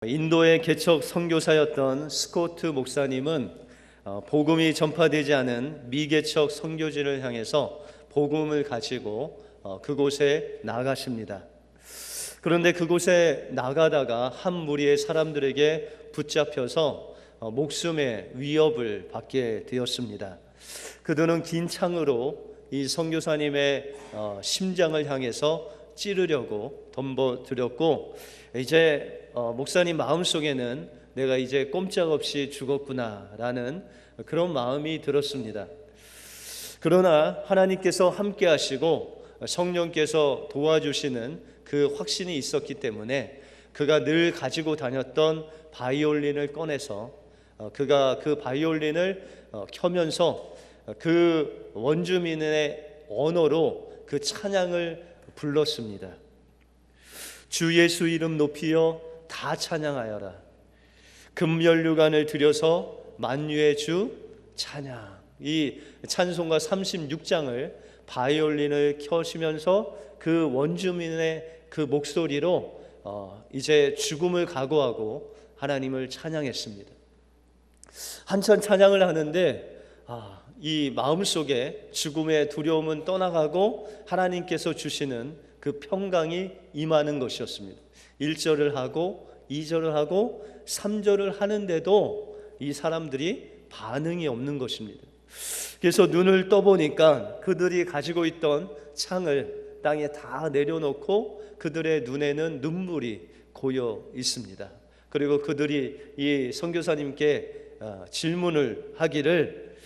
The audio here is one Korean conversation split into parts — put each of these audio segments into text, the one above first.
인도의 개척 선교사였던 스코트 목사님은 복음이 전파되지 않은 미개척 선교지를 향해서 복음을 가지고 그곳에 나가십니다. 그런데 그곳에 나가다가 한 무리의 사람들에게 붙잡혀서 목숨의 위협을 받게 되었습니다. 그들은 긴 창으로 이 선교사님의 심장을 향해서 찌르려고 덤벼들었고, 이제 목사님 마음속에는 내가 이제 꼼짝없이 죽었구나라는 그런 마음이 들었습니다. 그러나 하나님께서 함께 하시고 성령께서 도와주시는 그 확신이 있었기 때문에 그가 늘 가지고 다녔던 바이올린을 꺼내서 그가 그 바이올린을 켜면서 그 원주민의 언어로 그 찬양을 불렀습니다. 주 예수 이름 높이여 다 찬양하여라. 금연류관을 들여서 만유의 주 찬양. 이 찬송가 36장을 바이올린을 켜시면서 그 원주민의 그 목소리로 이제 죽음을 각오하고 하나님을 찬양했습니다. 한참 찬양을 하는데 이 마음속에 죽음의 두려움은 떠나가고 하나님께서 주시는 그 평강이 임하는 것이었습니다. 1절을 하고 2절을 하고 3절을 하는데도 이 사람들이 반응이 없는 것입니다. 그래서 눈을 떠보니까 그들이 가지고 있던 창을 땅에 다 내려놓고 그들의 눈에는 눈물이 고여 있습니다. 그리고 그들이 이 선교사님께 질문을 하기를,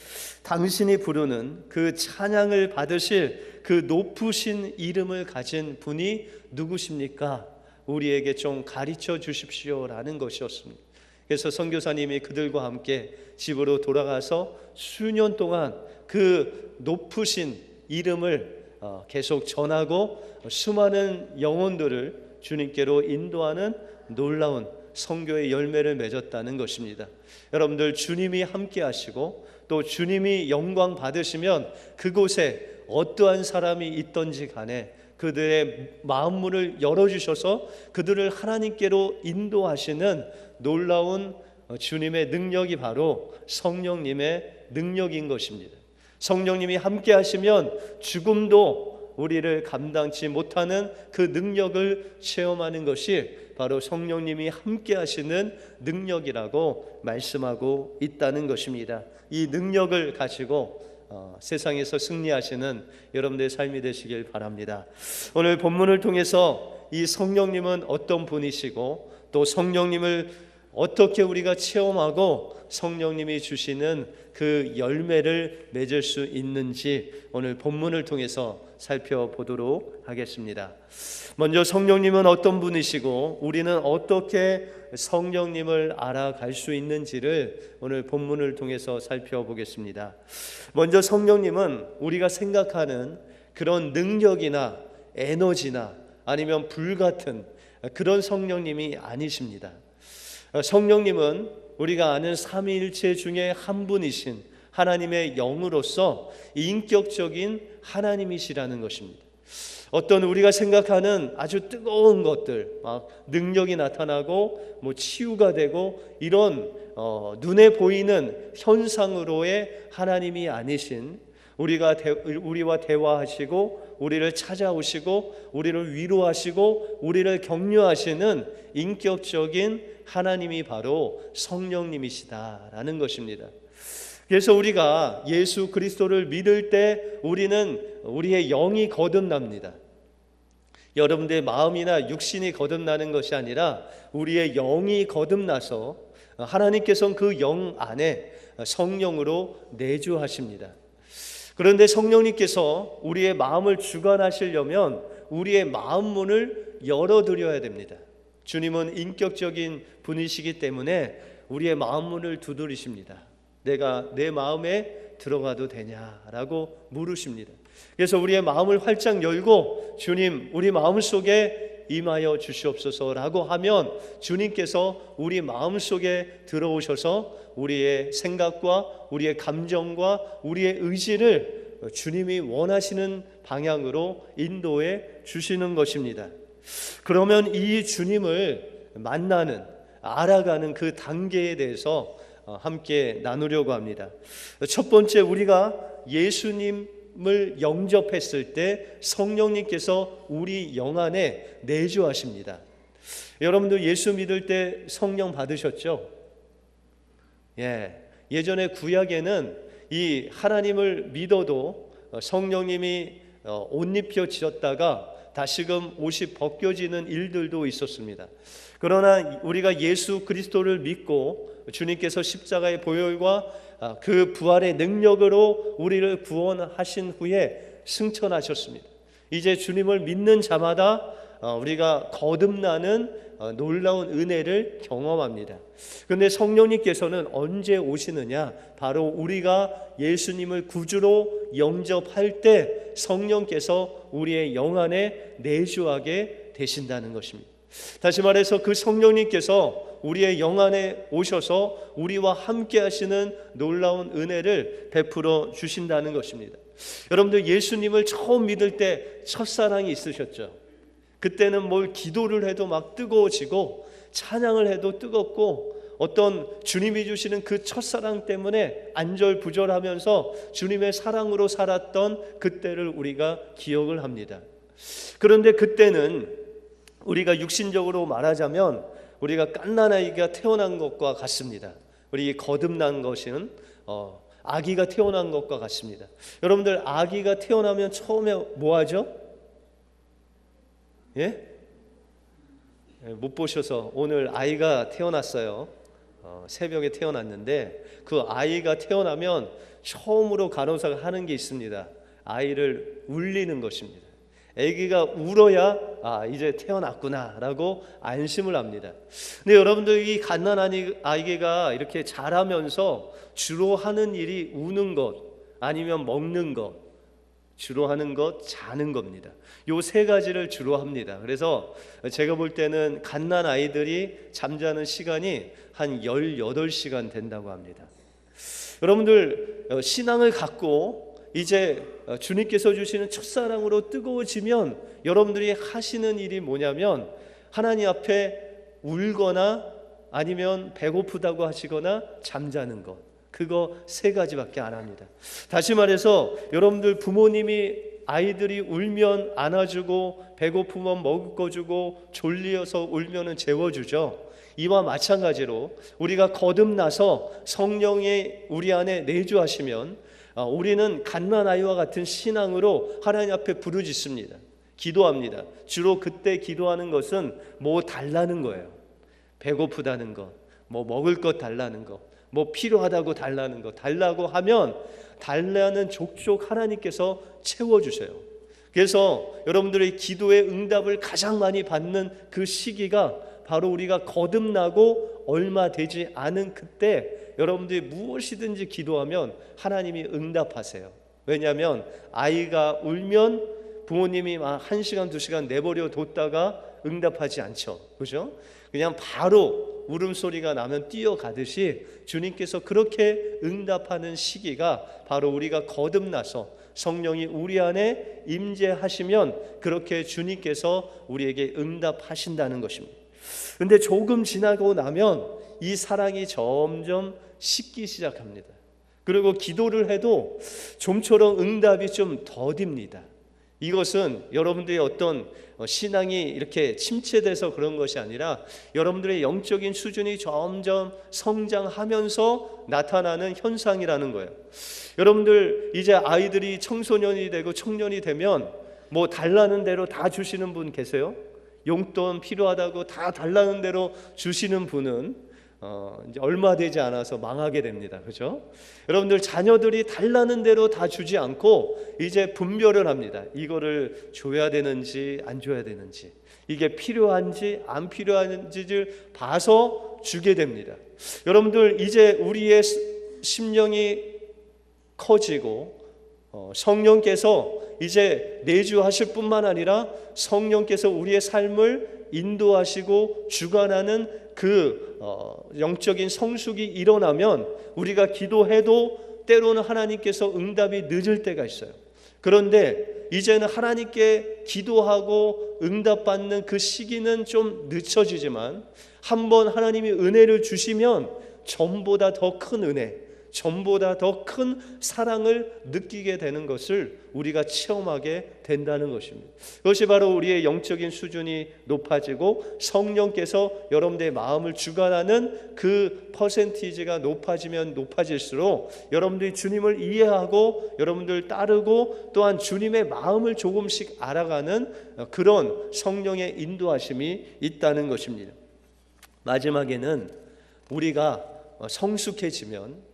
당신이 부르는 그 찬양을 받으실 그 높으신 이름을 가진 분이 누구십니까? 우리에게 좀 가르쳐 주십시오라는 것이었습니다. 그래서 선교사님이 그들과 함께 집으로 돌아가서 수년 동안 그 높으신 이름을 계속 전하고 수많은 영혼들을 주님께로 인도하는 놀라운 선교의 열매를 맺었다는 것입니다. 여러분들, 주님이 함께 하시고 또 주님이 영광 받으시면 그곳에 어떠한 사람이 있든지 간에 그들의 마음문을 열어주셔서 그들을 하나님께로 인도하시는 놀라운 주님의 능력이 바로 성령님의 능력인 것입니다. 성령님이 함께 하시면 죽음도 우리를 감당치 못하는 그 능력을 체험하는 것이 바로 성령님이 함께 하시는 능력이라고 말씀하고 있다는 것입니다. 이 능력을 가지고 세상에서 승리하시는 여러분들의 삶이 되시길 바랍니다. 오늘 본문을 통해서 이 성령님은 어떤 분이시고 또 성령님을 어떻게 우리가 체험하고 성령님이 주시는 그 열매를 맺을 수 있는지 오늘 본문을 통해서 살펴보도록 하겠습니다. 먼저 성령님은 어떤 분이시고 우리는 어떻게 성령님을 알아갈 수 있는지를 오늘 본문을 통해서 살펴보겠습니다. 먼저 성령님은 우리가 생각하는 그런 능력이나 에너지나 아니면 불같은 그런 성령님이 아니십니다. 성령님은 우리가 아는 삼위일체 중에 한 분이신 하나님의 영으로서 인격적인 하나님이시라는 것입니다. 어떤 우리가 생각하는 아주 뜨거운 것들, 막 능력이 나타나고 치유가 되고 이런 눈에 보이는 현상으로의 하나님이 아니신, 우리와 대화하시고 우리를 찾아오시고 우리를 위로하시고 우리를 격려하시는 인격적인 하나님이 바로 성령님이시다라는 것입니다. 그래서 우리가 예수 그리스도를 믿을 때 우리는 우리의 영이 거듭납니다. 여러분들의 마음이나 육신이 거듭나는 것이 아니라 우리의 영이 거듭나서 하나님께서는 그 영 안에 성령으로 내주하십니다. 그런데 성령님께서 우리의 마음을 주관하시려면 우리의 마음 문을 열어드려야 됩니다. 주님은 인격적인 분이시기 때문에 우리의 마음 문을 두드리십니다. 내가 내 마음에 들어가도 되냐라고 물으십니다. 그래서 우리의 마음을 활짝 열고 주님, 우리 마음속에 임하여 주시옵소서라고 하면 주님께서 우리 마음속에 들어오셔서 우리의 생각과 우리의 감정과 우리의 의지를 주님이 원하시는 방향으로 인도해 주시는 것입니다. 그러면 이 주님을 만나는, 알아가는 그 단계에 대해서 함께 나누려고 합니다. 첫 번째, 우리가 예수님을 영접했을 때 성령님께서 우리 영 안에 내주하십니다. 여러분들 예수 믿을 때 성령 받으셨죠? 예전에 구약에는 이 하나님을 믿어도 성령님이 옷 입혀지었다가 다시금 옷이 벗겨지는 일들도 있었습니다. 그러나 우리가 예수 그리스도를 믿고 주님께서 십자가의 보혈과 그 부활의 능력으로 우리를 구원하신 후에 승천하셨습니다. 이제 주님을 믿는 자마다 우리가 거듭나는 놀라운 은혜를 경험합니다. 그런데 성령님께서는 언제 오시느냐? 바로 우리가 예수님을 구주로 영접할 때 성령께서 우리의 영 안에 내주하게 되신다는 것입니다. 다시 말해서 그 성령님께서 우리의 영 안에 오셔서 우리와 함께 하시는 놀라운 은혜를 베풀어 주신다는 것입니다. 여러분들 예수님을 처음 믿을 때 첫사랑이 있으셨죠? 그때는 뭘 기도를 해도 막 뜨거워지고 찬양을 해도 뜨겁고 어떤 주님이 주시는 그 첫사랑 때문에 안절부절하면서 주님의 사랑으로 살았던 그때를 우리가 기억을 합니다. 그런데 그때는 우리가 육신적으로 말하자면 우리가 갓난아이가 태어난 것과 같습니다. 우리 거듭난 것은 아기가 태어난 것과 같습니다. 여러분들 아기가 태어나면 처음에 뭐 하죠? 못 보셔서 오늘 아이가 태어났어요. 새벽에 태어났는데 그 아이가 태어나면 처음으로 간호사가 하는 게 있습니다. 아이를 울리는 것입니다. 아기가 울어야 이제 태어났구나 라고 안심을 합니다. 근데 여러분들 이 갓난아기 아이가 이렇게 자라면서 주로 하는 일이 우는 것 아니면 먹는 것, 주로 하는 것, 자는 겁니다. 요 세 가지를 주로 합니다. 그래서 제가 볼 때는 갓난 아이들이 잠자는 시간이 한 18시간 된다고 합니다. 여러분들 신앙을 갖고 이제 주님께서 주시는 첫사랑으로 뜨거워지면 여러분들이 하시는 일이 뭐냐면 하나님 앞에 울거나 아니면 배고프다고 하시거나 잠자는 것, 그거 세 가지밖에 안 합니다. 다시 말해서 여러분들 부모님이 아이들이 울면 안아주고 배고프면 먹어주고 졸려서 울면은 재워주죠. 이와 마찬가지로 우리가 거듭나서 성령이 우리 안에 내주하시면 우리는 갓난아이와 같은 신앙으로 하나님 앞에 부르짖습니다. 기도합니다. 주로 그때 기도하는 것은 뭐 달라는 거예요. 배고프다는 것, 뭐 먹을 것 달라는 것, 뭐 필요하다고 달라는 것, 달라고 하면 달라는 족족 하나님께서 채워주세요. 그래서 여러분들의 기도의 응답을 가장 많이 받는 그 시기가 바로 우리가 거듭나고 얼마 되지 않은 그때 여러분들이 무엇이든지 기도하면 하나님이 응답하세요. 왜냐하면 아이가 울면 부모님이 막 1시간 2시간 내버려 뒀다가 응답하지 않죠. 그죠? 그냥 바로 울음소리가 나면 뛰어가듯이 주님께서 그렇게 응답하는 시기가 바로 우리가 거듭나서 성령이 우리 안에 임재하시면 그렇게 주님께서 우리에게 응답하신다는 것입니다. 그런데 조금 지나고 나면 이 사랑이 점점 식기 시작합니다. 그리고 기도를 해도 좀처럼 응답이 좀 더딥니다. 이것은 여러분들의 어떤 신앙이 이렇게 침체돼서 그런 것이 아니라 여러분들의 영적인 수준이 점점 성장하면서 나타나는 현상이라는 거예요. 여러분들 이제 아이들이 청소년이 되고 청년이 되면 뭐 달라는 대로 다 주시는 분 계세요? 용돈 필요하다고 다 달라는 대로 주시는 분은 이제 얼마 되지 않아서 망하게 됩니다. 그렇죠? 여러분들 자녀들이 달라는 대로 다 주지 않고 이제 분별을 합니다. 이거를 줘야 되는지 안 줘야 되는지, 이게 필요한지 안 필요한지를 봐서 주게 됩니다. 여러분들 이제 우리의 심령이 커지고 성령께서 이제 내주하실 뿐만 아니라 성령께서 우리의 삶을 인도하시고 주관하는 그 영적인 성숙이 일어나면 우리가 기도해도 때로는 하나님께서 응답이 늦을 때가 있어요. 그런데 이제는 하나님께 기도하고 응답받는 그 시기는 좀 늦춰지지만 한번 하나님이 은혜를 주시면 전보다 더 큰 은혜, 전보다 더 큰 사랑을 느끼게 되는 것을 우리가 체험하게 된다는 것입니다. 그것이 바로 우리의 영적인 수준이 높아지고 성령께서 여러분들의 마음을 주관하는 그 퍼센티지가 높아지면 높아질수록 여러분들이 주님을 이해하고 여러분들 따르고 또한 주님의 마음을 조금씩 알아가는 그런 성령의 인도하심이 있다는 것입니다. 마지막에는 우리가 성숙해지면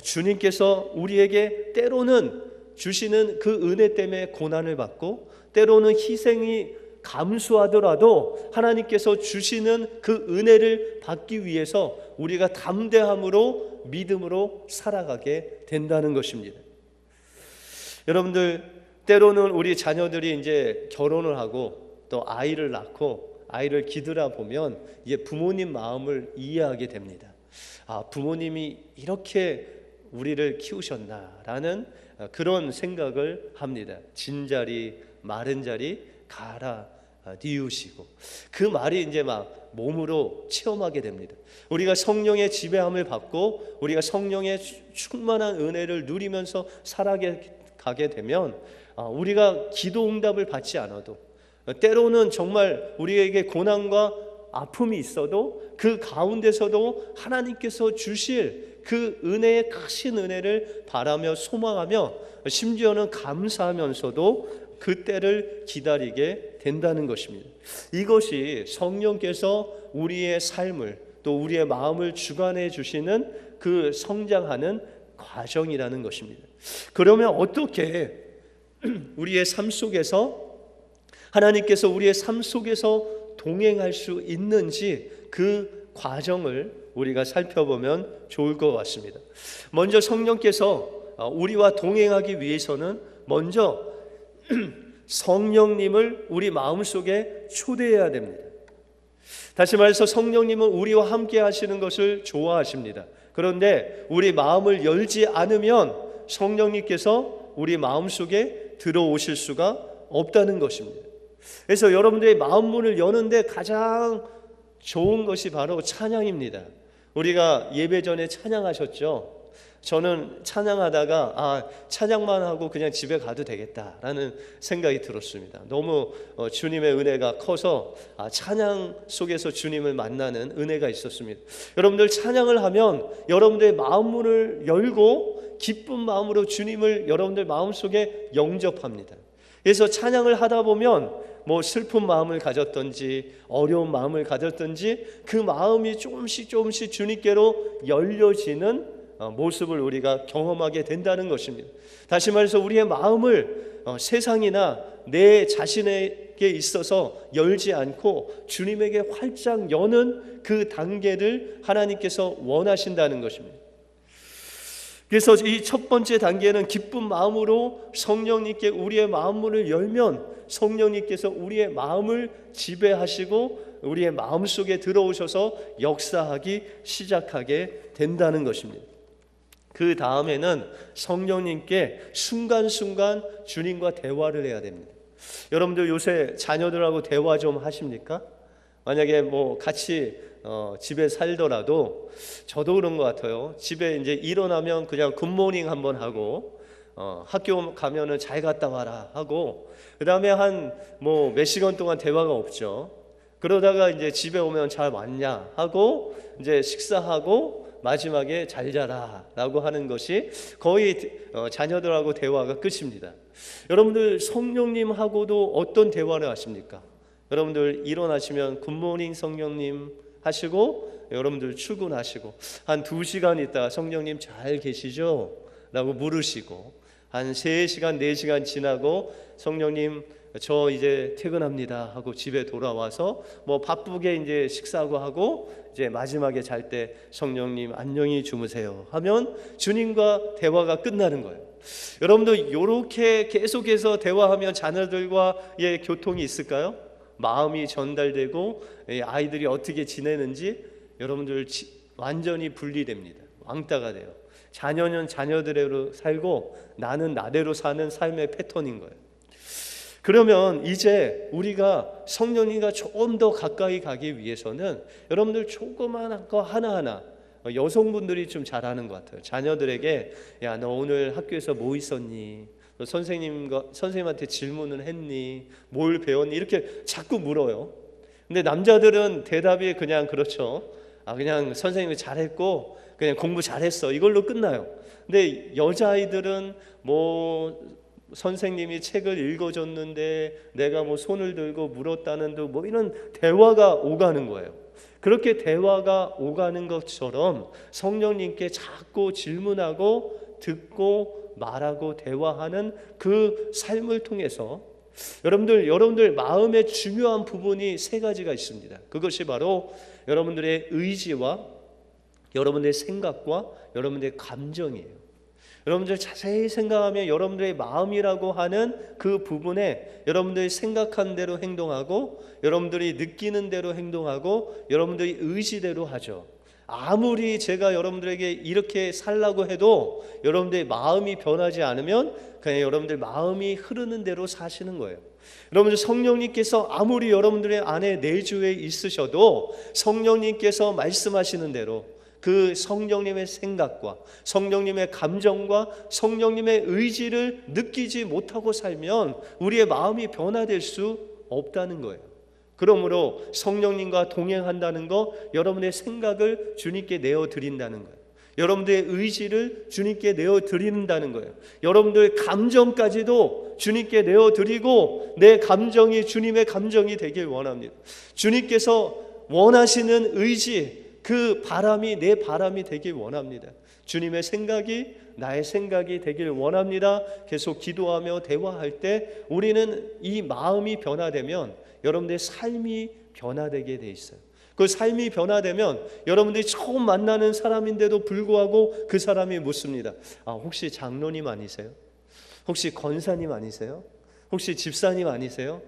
주님께서 우리에게 때로는 주시는 그 은혜 때문에 고난을 받고 때로는 희생이 감수하더라도 하나님께서 주시는 그 은혜를 받기 위해서 우리가 담대함으로 믿음으로 살아가게 된다는 것입니다. 여러분들, 때로는 우리 자녀들이 이제 결혼을 하고 또 아이를 낳고 아이를 기르다 보면 이제 부모님 마음을 이해하게 됩니다. 아, 부모님이 이렇게 우리를 키우셨나라는 그런 생각을 합니다. 진자리 마른 자리 갈아 뉘우시고, 그 말이 이제 막 몸으로 체험하게 됩니다. 우리가 성령의 지배함을 받고 우리가 성령의 충만한 은혜를 누리면서 살아가게 되면 우리가 기도 응답을 받지 않아도, 때로는 정말 우리에게 고난과 아픔이 있어도 그 가운데서도 하나님께서 주실 그 은혜의 크신 은혜를 바라며 소망하며 심지어는 감사하면서도 그 때를 기다리게 된다는 것입니다. 이것이 성령께서 우리의 삶을 또 우리의 마음을 주관해 주시는 그 성장하는 과정이라는 것입니다. 그러면 어떻게 우리의 삶 속에서 하나님께서 우리의 삶 속에서 동행할 수 있는지 그 과정을 우리가 살펴보면 좋을 것 같습니다. 먼저 성령께서 우리와 동행하기 위해서는 먼저 성령님을 우리 마음속에 초대해야 됩니다. 다시 말해서 성령님은 우리와 함께 하시는 것을 좋아하십니다. 그런데 우리 마음을 열지 않으면 성령님께서 우리 마음속에 들어오실 수가 없다는 것입니다. 그래서 여러분들의 마음문을 여는데 가장 좋은 것이 바로 찬양입니다. 우리가 예배 전에 찬양하셨죠? 저는 찬양하다가 찬양만 하고 그냥 집에 가도 되겠다라는 생각이 들었습니다. 너무 주님의 은혜가 커서 찬양 속에서 주님을 만나는 은혜가 있었습니다. 여러분들 찬양을 하면 여러분들의 마음문을 열고 기쁜 마음으로 주님을 여러분들 마음속에 영접합니다. 그래서 찬양을 하다 보면 뭐 슬픈 마음을 가졌든지 어려운 마음을 가졌든지 그 마음이 조금씩 주님께로 열려지는 모습을 우리가 경험하게 된다는 것입니다. 다시 말해서 우리의 마음을 세상이나 내 자신에게 있어서 열지 않고 주님에게 활짝 여는 그 단계를 하나님께서 원하신다는 것입니다. 그래서 이 첫 번째 단계는 기쁜 마음으로 성령님께 우리의 마음문을 열면 성령님께서 우리의 마음을 지배하시고 우리의 마음속에 들어오셔서 역사하기 시작하게 된다는 것입니다. 그 다음에는 성령님께 순간순간 주님과 대화를 해야 됩니다. 여러분들 요새 자녀들하고 대화 좀 하십니까? 만약에 뭐 같이 집에 살더라도 저도 그런 것 같아요. 집에 이제 일어나면 그냥 굿모닝 한번 하고 학교 가면은 잘 갔다 와라 하고 그 다음에 한 뭐 몇 시간 동안 대화가 없죠. 그러다가 이제 집에 오면 잘 왔냐 하고 이제 식사하고 마지막에 잘 자라 라고 하는 것이 거의 자녀들하고 대화가 끝입니다. 여러분들 성령님하고도 어떤 대화를 하십니까? 여러분들 일어나시면 굿모닝 성령님 하시고 여러분들 출근하시고 한 2시간 있다가 성령님 잘 계시죠? 라고 물으시고 한 3시간 4시간 지나고 성령님 저 이제 퇴근합니다 하고 집에 돌아와서 뭐 바쁘게 이제 식사하고 하고 이제 마지막에 잘 때 성령님 안녕히 주무세요 하면 주님과 대화가 끝나는 거예요. 여러분도 이렇게 계속해서 대화하면 자녀들과의 교통이 있을까요? 마음이 전달되고 아이들이 어떻게 지내는지 여러분들 완전히 분리됩니다. 왕따가 돼요. 자녀는 자녀대로 살고 나는 나대로 사는 삶의 패턴인 거예요. 그러면 이제 우리가 성령님과 조금 더 가까이 가기 위해서는 여러분들 조그마한 거 하나하나, 여성분들이 좀 잘하는 것 같아요. 자녀들에게 야, 너 오늘 학교에서 뭐 있었니? 너 선생님한테 질문을 했니? 뭘 배웠니? 이렇게 자꾸 물어요. 근데 남자들은 대답이 그냥 그렇죠. 그냥 선생님이 잘했고 그냥 공부 잘했어, 이걸로 끝나요. 근데 여자아이들은 뭐 선생님이 책을 읽어줬는데 내가 뭐 손을 들고 물었다는 둥, 뭐 이런 대화가 오가는 거예요. 그렇게 대화가 오가는 것처럼 성령님께 자꾸 질문하고 듣고 말하고 대화하는 그 삶을 통해서 여러분들 마음의 중요한 부분이 세 가지가 있습니다. 그것이 바로 여러분들의 의지와 여러분들의 생각과 여러분들의 감정이에요. 여러분들 자세히 생각하면 여러분들의 마음이라고 하는 그 부분에 여러분들이 생각한 대로 행동하고 여러분들이 느끼는 대로 행동하고 여러분들이 의지대로 하죠. 아무리 제가 여러분들에게 이렇게 살라고 해도 여러분들의 마음이 변하지 않으면 그냥 여러분들 마음이 흐르는 대로 사시는 거예요. 여러분들 성령님께서 아무리 여러분들의 안에 내주에 있으셔도 성령님께서 말씀하시는 대로 그 성령님의 생각과 성령님의 감정과 성령님의 의지를 느끼지 못하고 살면 우리의 마음이 변화될 수 없다는 거예요. 그러므로 성령님과 동행한다는 거, 여러분의 생각을 주님께 내어드린다는 거예요. 여러분들의 의지를 주님께 내어드린다는 거예요. 여러분들의 감정까지도 주님께 내어드리고 내 감정이 주님의 감정이 되길 원합니다. 주님께서 원하시는 의지, 그 바람이 내 바람이 되길 원합니다. 주님의 생각이 나의 생각이 되길 원합니다. 계속 기도하며 대화할 때 우리는 이 마음이 변화되면 여러분들의 삶이 변화되게 돼 있어요. 그 삶이 변화되면 여러분들이 처음 만나는 사람인데도 불구하고 그 사람이 묻습니다. 혹시 장로님 아니세요? 혹시 권사님 아니세요? 혹시 집사님 아니세요?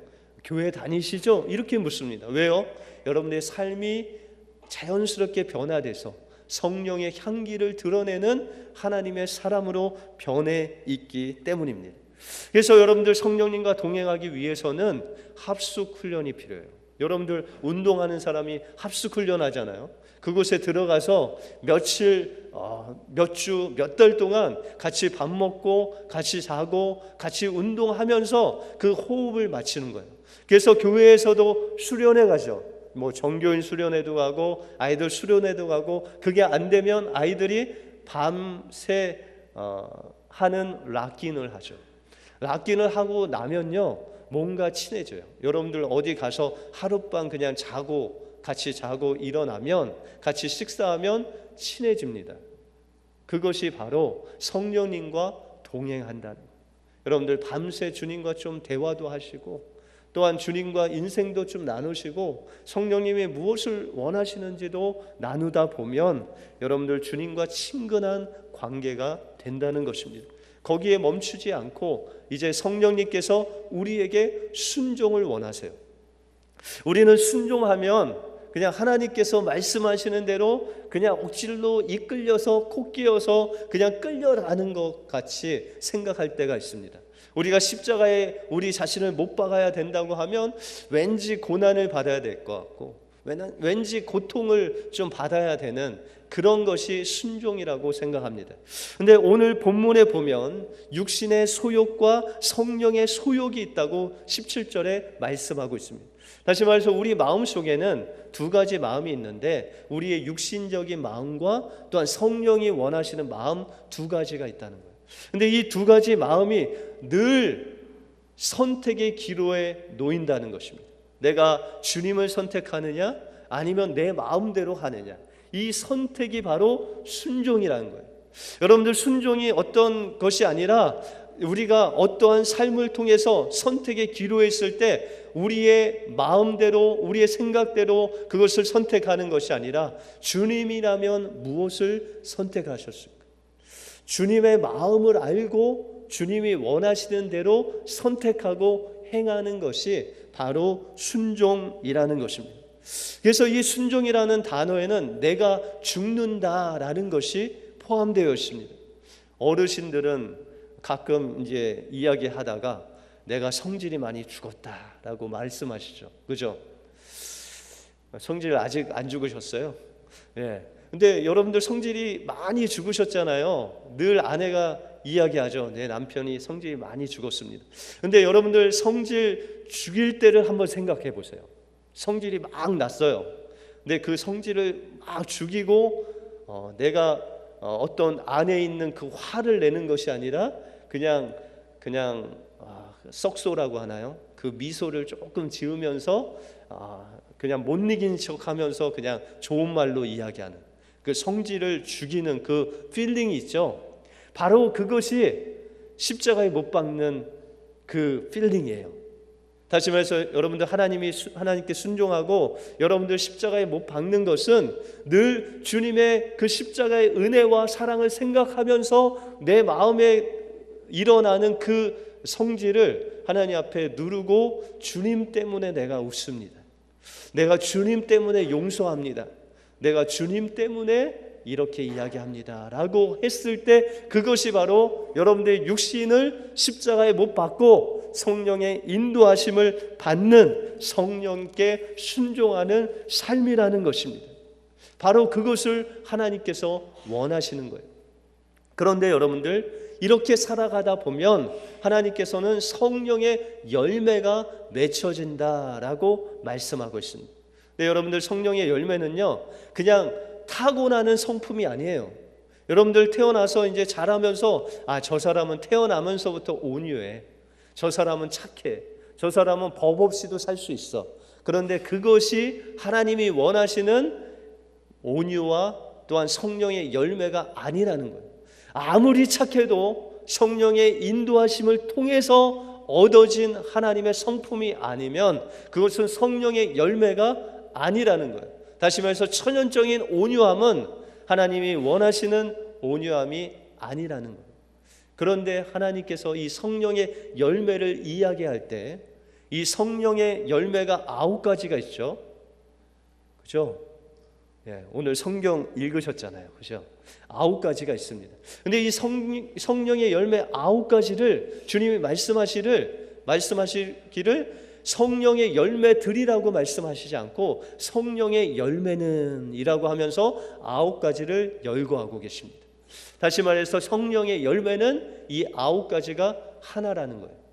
교회 다니시죠? 이렇게 묻습니다. 왜요? 여러분들의 삶이 자연스럽게 변화돼서 성령의 향기를 드러내는 하나님의 사람으로 변해 있기 때문입니다. 그래서 여러분들 성령님과 동행하기 위해서는 합숙 훈련이 필요해요. 여러분들 운동하는 사람이 합숙 훈련 하잖아요. 그곳에 들어가서 며칠, 몇 주, 몇 달 동안 같이 밥 먹고 같이 자고 같이 운동하면서 그 호흡을 맞추는 거예요. 그래서 교회에서도 수련회 가죠. 뭐 정교인 수련회도 가고 아이들 수련회도 가고, 그게 안 되면 아이들이 밤새 하는 락긴을 하죠. 락긴을 하고 나면요 뭔가 친해져요. 여러분들 어디 가서 하룻밤 그냥 자고 같이 자고 일어나면 같이 식사하면 친해집니다. 그것이 바로 성령님과 동행한다는 거예요. 여러분들 밤새 주님과 좀 대화도 하시고 또한 주님과 인생도 좀 나누시고 성령님이 무엇을 원하시는지도 나누다 보면 여러분들 주님과 친근한 관계가 된다는 것입니다. 거기에 멈추지 않고 이제 성령님께서 우리에게 순종을 원하세요. 우리는 순종하면 그냥 하나님께서 말씀하시는 대로 그냥 억지로 이끌려서 코끼어서 그냥 끌려가는 것 같이 생각할 때가 있습니다. 우리가 십자가에 우리 자신을 못 박아야 된다고 하면 왠지 고난을 받아야 될 것 같고 왠지 고통을 좀 받아야 되는 그런 것이 순종이라고 생각합니다. 근데 오늘 본문에 보면 육신의 소욕과 성령의 소욕이 있다고 17절에 말씀하고 있습니다. 다시 말해서 우리 마음속에는 두 가지 마음이 있는데 우리의 육신적인 마음과 또한 성령이 원하시는 마음 두 가지가 있다는 거예요. 근데 이 두 가지 마음이 늘 선택의 기로에 놓인다는 것입니다. 내가 주님을 선택하느냐 아니면 내 마음대로 하느냐, 이 선택이 바로 순종이라는 거예요. 여러분들 순종이 어떤 것이 아니라 우리가 어떠한 삶을 통해서 선택의 기로에 있을 때 우리의 마음대로 우리의 생각대로 그것을 선택하는 것이 아니라 주님이라면 무엇을 선택하셨습니까? 주님의 마음을 알고 주님이 원하시는 대로 선택하고 행하는 것이 바로 순종이라는 것입니다. 그래서 이 순종이라는 단어에는 내가 죽는다라는 것이 포함되어 있습니다. 어르신들은 가끔 이제 이야기하다가 내가 성질이 많이 죽었다라고 말씀하시죠. 그죠? 성질 아직 안 죽으셨어요? 예. 근데 여러분들 성질이 많이 죽으셨잖아요. 늘 아내가 이야기하죠. 내 남편이 성질이 많이 죽었습니다. 근데 여러분들 성질 죽일 때를 한번 생각해 보세요. 성질이 막 났어요. 근데 그 성질을 막 죽이고 내가 어떤 안에 있는 그 화를 내는 것이 아니라 그냥 썩소라고 하나요? 그 미소를 조금 지으면서 그냥 못 이긴 척하면서 그냥 좋은 말로 이야기하는 그 성질을 죽이는 그 필링이 있죠. 바로 그것이 십자가에 못 박는 그 필링이에요. 다시 말해서 여러분들 하나님께 순종하고 여러분들 십자가에 못 박는 것은 늘 주님의 그 십자가의 은혜와 사랑을 생각하면서 내 마음에 일어나는 그 성질을 하나님 앞에 누르고 주님 때문에 내가 웃습니다. 내가 주님 때문에 용서합니다. 내가 주님 때문에 이렇게 이야기합니다 라고 했을 때 그것이 바로 여러분들의 육신을 십자가에 못 박고 성령의 인도하심을 받는 성령께 순종하는 삶이라는 것입니다. 바로 그것을 하나님께서 원하시는 거예요. 그런데 여러분들 이렇게 살아가다 보면 하나님께서는 성령의 열매가 맺혀진다라고 말씀하고 있습니다. 근데 여러분들 성령의 열매는요 그냥 타고나는 성품이 아니에요. 여러분들 태어나서 이제 자라면서 저 사람은 태어나면서부터 온유해, 저 사람은 착해, 저 사람은 법 없이도 살 수 있어. 그런데 그것이 하나님이 원하시는 온유와 또한 성령의 열매가 아니라는 거예요. 아무리 착해도 성령의 인도하심을 통해서 얻어진 하나님의 성품이 아니면 그것은 성령의 열매가 아니라는 거예요. 다시 말해서 천연적인 온유함은 하나님이 원하시는 온유함이 아니라는 거예요. 그런데 하나님께서 이 성령의 열매를 이야기할 때 이 성령의 열매가 9가지가 있죠. 그죠? 예, 오늘 성경 읽으셨잖아요. 그죠? 9가지가 있습니다. 근데 이 성령의 열매 9가지를 주님이 말씀하시기를 성령의 열매들이라고 말씀하시지 않고 성령의 열매는 이라고 하면서 9가지를 열거하고 계십니다. 다시 말해서 성령의 열매는 이 9가지가 하나라는 거예요.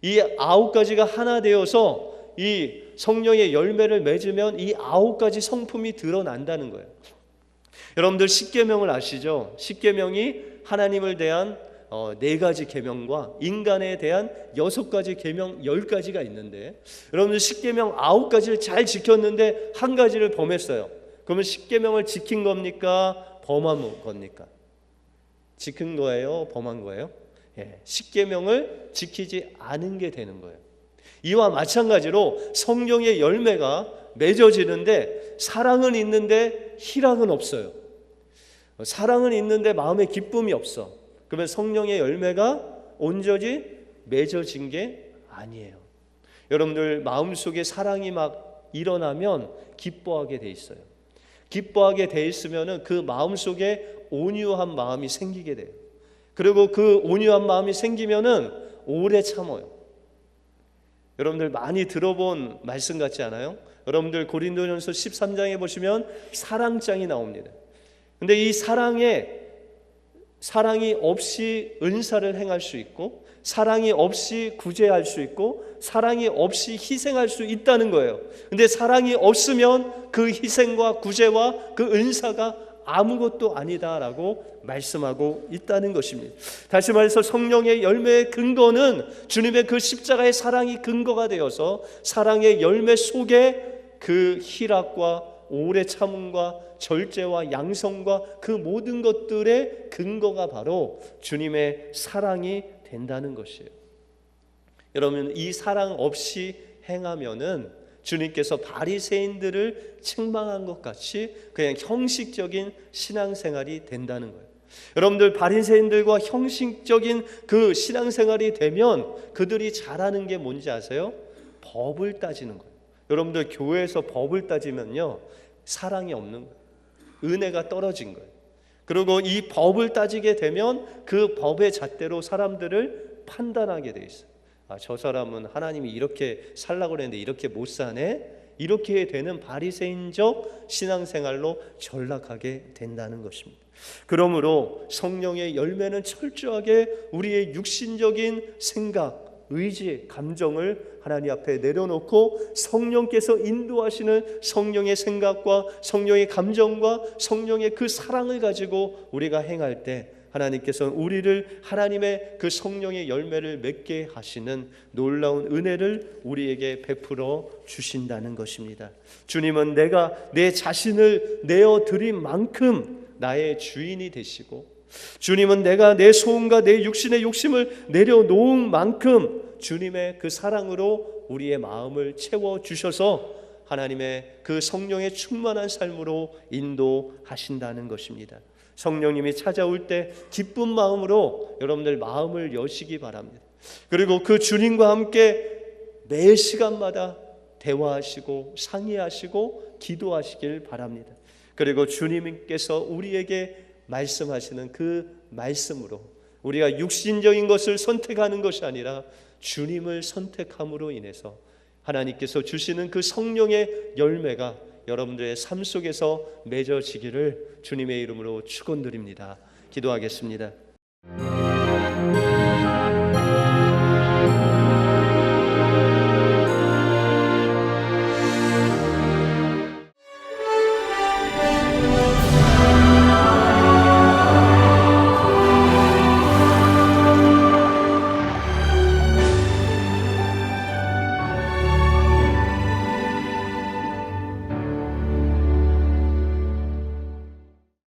이 9가지가 하나 되어서 이 성령의 열매를 맺으면 이 9가지 성품이 드러난다는 거예요. 여러분들 십계명을 아시죠? 십계명이 하나님을 대한 4가지 계명과 인간에 대한 6가지 계명 10가지가 있는데 여러분들 십계명 9가지를 잘 지켰는데 한 가지를 범했어요. 그러면 십계명을 지킨 겁니까? 범한 겁니까? 지킨 거예요? 범한 거예요? 예, 십계명을 지키지 않은 게 되는 거예요. 이와 마찬가지로 성령의 열매가 맺어지는데 사랑은 있는데 희락은 없어요. 사랑은 있는데 마음에 기쁨이 없어. 그러면 성령의 열매가 온전히 맺어진 게 아니에요. 여러분들 마음속에 사랑이 막 일어나면 기뻐하게 돼 있어요. 기뻐하게 돼 있으면 그 마음속에 온유한 마음이 생기게 돼요. 그리고 그 온유한 마음이 생기면은 오래 참아요. 여러분들 많이 들어본 말씀 같지 않아요? 여러분들 고린도전서 13장에 보시면 사랑장이 나옵니다. 근데 이 사랑이 없이 은사를 행할 수 있고 사랑이 없이 구제할 수 있고 사랑이 없이 희생할 수 있다는 거예요. 근데 사랑이 없으면 그 희생과 구제와 그 은사가 아무것도 아니다라고 말씀하고 있다는 것입니다. 다시 말해서 성령의 열매의 근거는 주님의 그 십자가의 사랑이 근거가 되어서 사랑의 열매 속에 그 희락과 오래 참음과 절제와 양성과 그 모든 것들의 근거가 바로 주님의 사랑이 된다는 것이에요. 여러분 이 사랑 없이 행하면은 주님께서 바리새인들을 책망한 것 같이 그냥 형식적인 신앙생활이 된다는 거예요. 여러분들 바리새인들과 형식적인 그 신앙생활이 되면 그들이 잘하는 게 뭔지 아세요? 법을 따지는 거예요. 여러분들 교회에서 법을 따지면요 사랑이 없는 거예요. 은혜가 떨어진 거예요. 그리고 이 법을 따지게 되면 그 법의 잣대로 사람들을 판단하게 돼 있어요. 저 사람은 하나님이 이렇게 살라고 그랬는데 이렇게 못 사네, 이렇게 되는 바리새인적 신앙생활로 전락하게 된다는 것입니다. 그러므로 성령의 열매는 철저하게 우리의 육신적인 생각, 의지, 감정을 하나님 앞에 내려놓고 성령께서 인도하시는 성령의 생각과 성령의 감정과 성령의 그 사랑을 가지고 우리가 행할 때 하나님께서는 우리를 하나님의 그 성령의 열매를 맺게 하시는 놀라운 은혜를 우리에게 베풀어 주신다는 것입니다. 주님은 내가 내 자신을 내어드린 만큼 나의 주인이 되시고, 주님은 내가 내 소원과 내 육신의 욕심을 내려놓은 만큼 주님의 그 사랑으로 우리의 마음을 채워주셔서 하나님의 그 성령의 충만한 삶으로 인도하신다는 것입니다. 성령님이 찾아올 때 기쁜 마음으로 여러분들 마음을 여시기 바랍니다. 그리고 그 주님과 함께 매 시간마다 대화하시고 상의하시고 기도하시길 바랍니다. 그리고 주님께서 우리에게 말씀하시는 그 말씀으로 우리가 육신적인 것을 선택하는 것이 아니라 주님을 선택함으로 인해서 하나님께서 주시는 그 성령의 열매가 여러분들의 삶 속에서 맺어지기를 주님의 이름으로 축원드립니다. 기도하겠습니다.